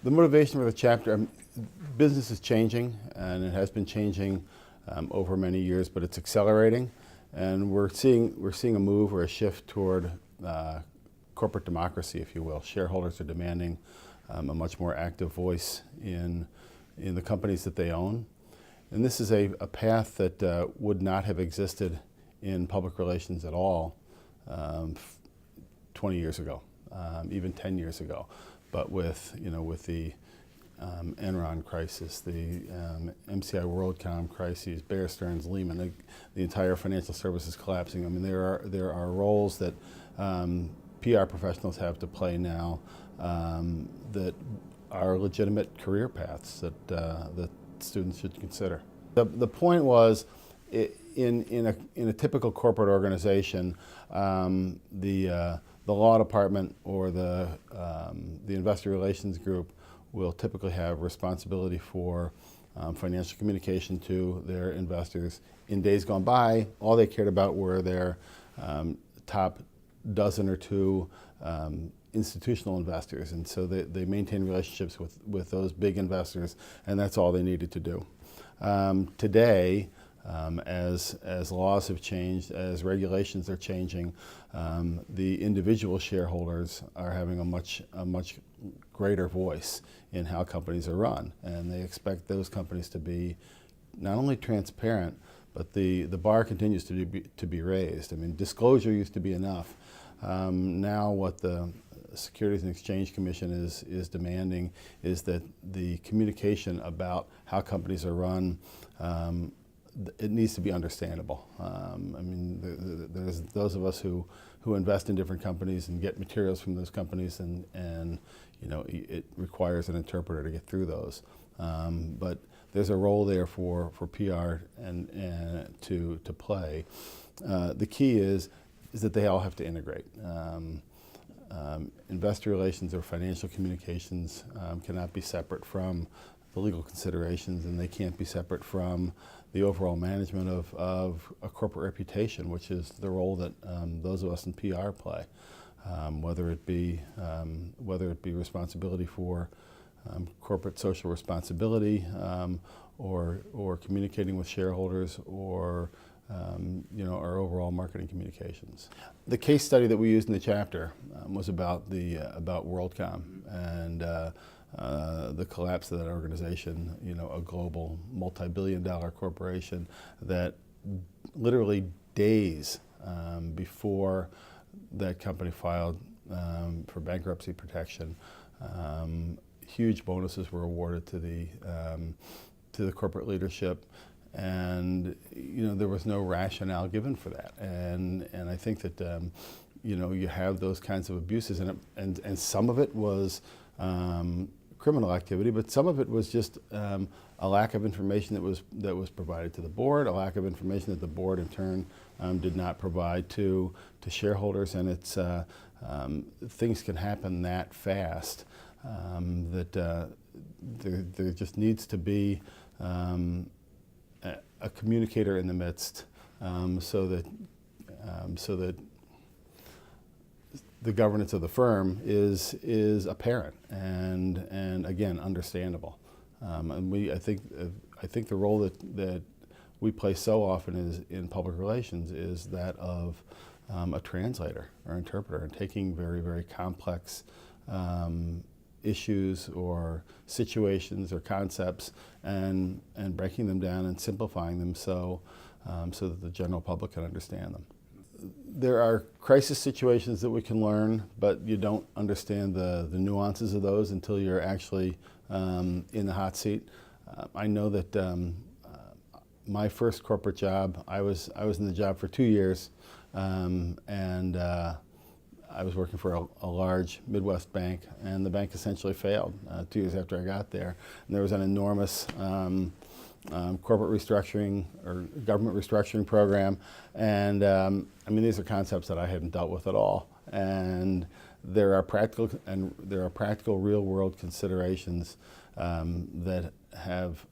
The motivation for the chapter, business is changing, and it has been changing over many years, but it's accelerating, and we're seeing a move or a shift toward corporate democracy, if you will. Shareholders are demanding a much more active voice in the companies that they own, and this is a path that would not have existed in public relations at all 20 years ago, even 10 years ago. But with the Enron crisis, the MCI WorldCom crises, Bear Stearns, Lehman, the entire financial services collapsing. I mean, there are roles that PR professionals have to play now that are legitimate career paths that students should consider. The point was, in a typical corporate organization, the law department or the investor relations group will typically have responsibility for financial communication to their investors. In days gone by, all they cared about were their top dozen or two institutional investors, and so they maintained relationships with those big investors, and that's all they needed to do. Today, as laws have changed, as regulations are changing, the individual shareholders are having a much greater voice in how companies are run, and they expect those companies to be not only transparent, but the bar continues to be raised. I mean, disclosure used to be enough. Now what the Securities and Exchange Commission is demanding is that the communication about how companies are run, it needs to be understandable. I mean, there's those of us who invest in different companies and get materials from those companies, and it requires an interpreter to get through those. But there's a role there for PR and to play. The key is that they all have to integrate. Investor relations or financial communications cannot be separate from the legal considerations, and they can't be separate from the overall management of a corporate reputation, which is the role that those of us in PR play. Whether it be responsibility for corporate social responsibility, or communicating with shareholders, or our overall marketing communications. The case study that we used in the chapter was about WorldCom and the collapse of that organization. A global multi-billion-dollar corporation that literally days before that company filed for bankruptcy protection, huge bonuses were awarded to the corporate leadership, and there was no rationale given for that. And I think that you have those kinds of abuses, and some of it was criminal activity, but some of it was just a lack of information that was provided to the board, a lack of information that the board in turn did not provide to shareholders, and it's things can happen that fast that there just needs to be a communicator in the midst, so that the governance of the firm is apparent and again understandable. And I think the role that we play so often is in public relations is that of a translator or interpreter, and taking very, very complex issues or situations or concepts and breaking them down and simplifying them so that the general public can understand them. There are crisis situations that we can learn, but you don't understand the nuances of those until you're actually in the hot seat. I know that my first corporate job, I was in the job for 2 years, and I was working for a large Midwest bank, and the bank essentially failed 2 years after I got there. And there was an enormous corporate restructuring or government restructuring program, and these are concepts that I hadn't dealt with at all. And there are practical real-world considerations that have,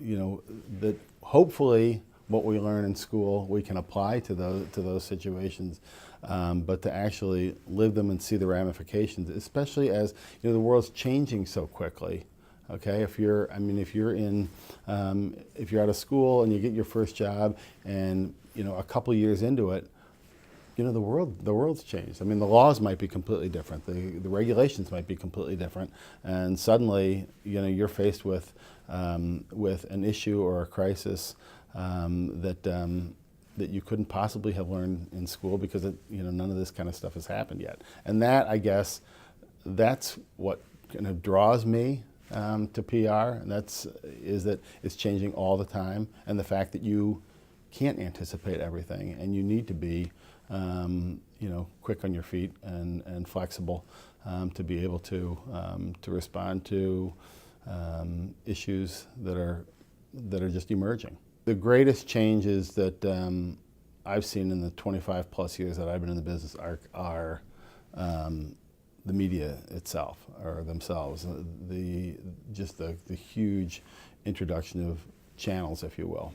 that hopefully what we learn in school we can apply to those situations. but to actually live them and see the ramifications, especially as the world's changing so quickly. Okay, if you're out of school and you get your first job, and a couple years into it, the world's changed. I mean, the laws might be completely different. The regulations might be completely different, and suddenly, you're faced with an issue or a crisis that you couldn't possibly have learned in school because none of this kind of stuff has happened yet. And that, I guess, that's what kind of draws me to PR, and is that it's changing all the time, and the fact that you can't anticipate everything, and you need to be quick on your feet and flexible to be able to respond to issues that are just emerging. The greatest changes that I've seen in the 25 plus years that I've been in the business are the media itself, or themselves. The huge introduction of channels, if you will.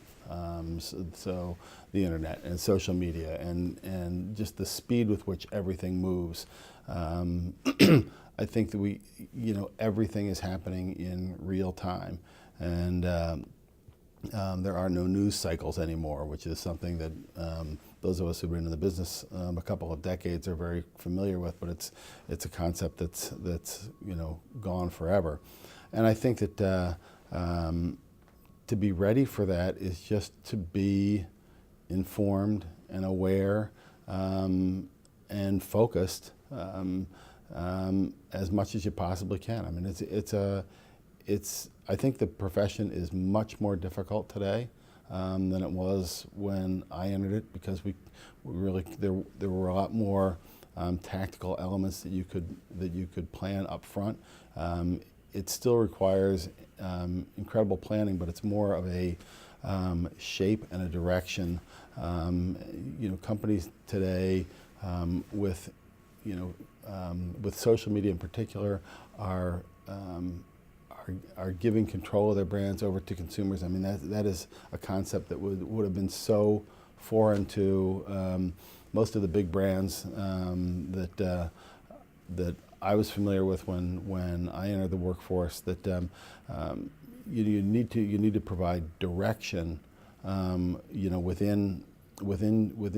So the internet and social media and just the speed with which everything moves. I think that everything is happening in real time, and there are no news cycles anymore, which is something that those of us who've been in the business a couple of decades are very familiar with. But it's a concept that's gone forever, and I think that to be ready for that is just to be informed and aware and focused as much as you possibly can. I mean, I think the profession is much more difficult today than it was when I entered it, because there were a lot more tactical elements that you could plan up front. It still requires incredible planning, but it's more of a shape and a direction. Companies today with social media in particular are giving control of their brands over to consumers. I mean, that is a concept that would have been so foreign to most of the big brands that I was familiar with when I entered the workforce. That you need to provide direction, within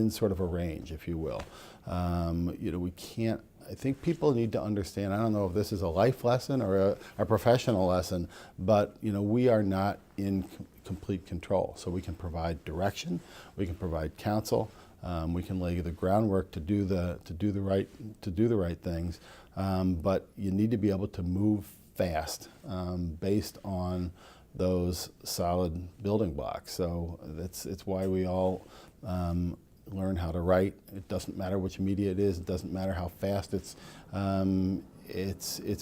sort of a range, if you will. We can't. I think people need to understand, I don't know if this is a life lesson or a professional lesson, but we are not in complete control. So we can provide direction, we can provide counsel, we can lay the groundwork to do the right things, but you need to be able to move fast based on those solid building blocks. So it's why we all learn how to write. It doesn't matter which media it is. It doesn't matter how fast it's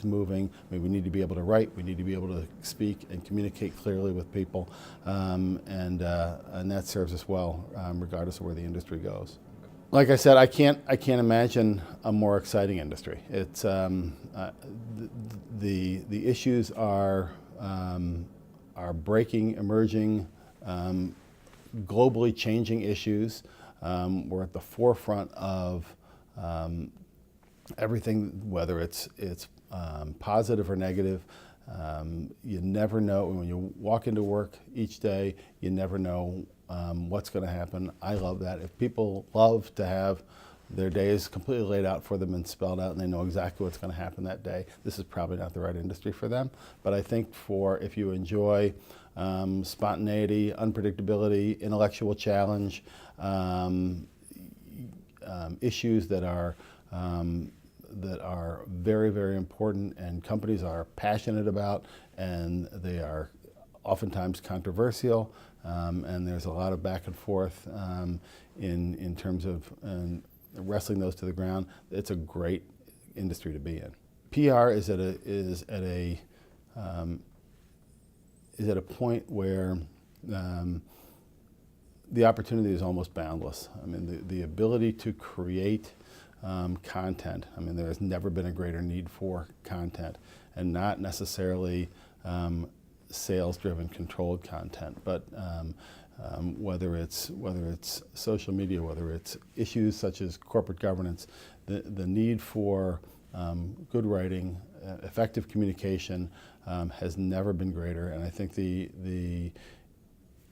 moving. I mean, we need to be able to write. We need to be able to speak and communicate clearly with people, and that serves us well, regardless of where the industry goes. Like I said, I can't imagine a more exciting industry. It's the issues are breaking, emerging, globally changing issues. We're at the forefront of everything, whether it's positive or negative. You never know when you walk into work each day. You never know what's going to happen. I love that. If people love to have their days completely laid out for them and spelled out, and they know exactly what's going to happen that day, this is probably not the right industry for them. But I think if you enjoy spontaneity, unpredictability, intellectual challenge, issues that are very, very important and companies are passionate about, and they are oftentimes controversial, and there's a lot of back and forth in terms of wrestling those to the ground. It's a great industry to be in. PR is at a point where the opportunity is almost boundless. I mean, the ability to create content. I mean, there has never been a greater need for content, and not necessarily sales-driven, controlled content, but whether it's social media, whether it's issues such as corporate governance. The need for good writing, effective communication has never been greater, and I think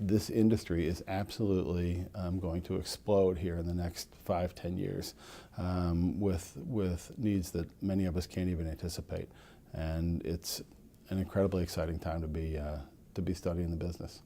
this industry is absolutely going to explode here in the next 5-10 years with needs that many of us can't even anticipate, and it's an incredibly exciting time to be studying the business.